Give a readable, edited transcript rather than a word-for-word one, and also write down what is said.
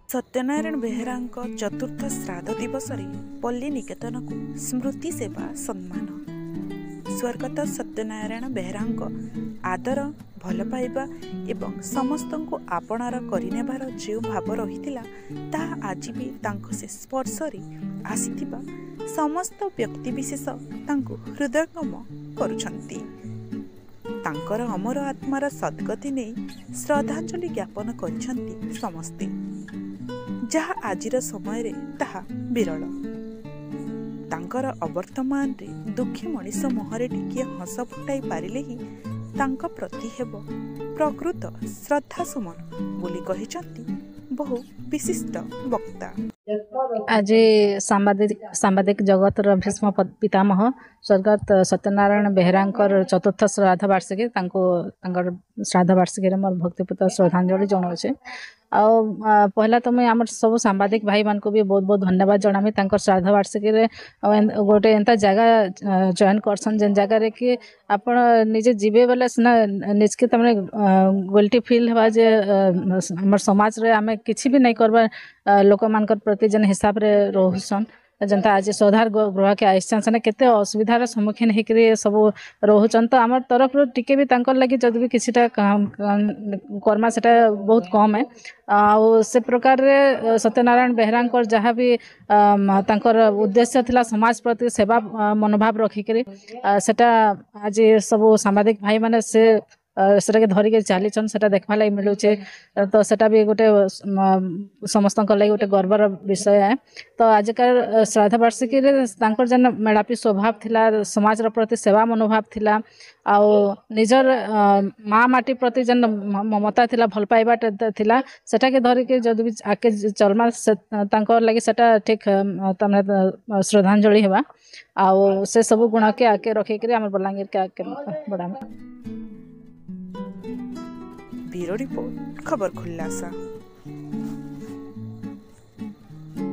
सत्यनारायण बेहेरा चतुर्थ श्राद्ध दिवस पल्ली निकेतन को स्मृति सेवा सम्मान स्वर्गत सत्यनारायण बेहेरा आदर भल पाइबा एवं समस्त को आपणार करिनेबार जो भाव रही आज भी से स्पर्श आसीथिबा समस्त व्यक्तिविशेष हृदयंगम करुछंती। तांकर अमर आत्मार सद्गति नहीं श्रद्धांजलि ज्ञापन करिछंती समस्ते, जहा आजिर समय रे ताहा विरल। तांकर अवर्तमान रे दुखी मनीष मुहरे टिकिए हस फुटाई पारिले ही तांका प्रति हेबो प्रकृत श्रद्धा सुमन बोली कहिछंती बहु विशिष्ट वक्ता। आज सांबादिक जगतर भीष्म पितामह स्वर्गत सत्यनारायण बेहेरा चतुर्थ श्राद्ध वार्षिकी श्राद्ध वार्षिकी मोर भक्तिपूत श्रद्धांजलि जनाऊे। पहला तो मुझे आम सब सांबादिक भाई मान को भी बहुत बहुत धन्यवाद जनामी। श्राद्ध वार्षिकी गोटे एंता जगह चयन करसन जेन जगह कि आप निजे जीवे बेले सीना निजके तमने गिल्टी फील हवा जे हमर समाज रे आमे किछि भी नहीं करबा लोक मान प्रति जेन हिसाब रे रोहसन जनता आज सौधार गृह के आइसन से केते असुविधार सम्मुखीन होकर सब रोचन। तो आम तरफ टिके भी लगी जब भी किसीटा कर्मा से बहुत कम है। से प्रकार रे सत्यनारायण बेहेरा जहाँ भी उद्देश्य थिला समाज प्रति सेवा मनोभाव रखिक सेटा आज सब सांबादिक भाई माने से सेटा के धरिक चलीछन सेटा देखवा लगी मिलूचे। तो सेटा भी गोटे समस्त लगी गोटे गर्वर विषय है। तो आजकल श्राद्ध वार्षिकी जेन मेलापी स्वभाव थिला समाज प्रति सेवा मनोभाव थिला आउ निजर माँ माटी प्रति जेन ममता थिला भल पाइबा थिला सेटा के धरिक जदि भी आके चलमा तांकर लगी सेटा ठीक तमने श्रद्धांजलि हेबा आउ से सब गुण के आके रखिक आम बलांगीर के आके बढ़ामा। ब्यूरो रिपोर्ट खबर खुलासा।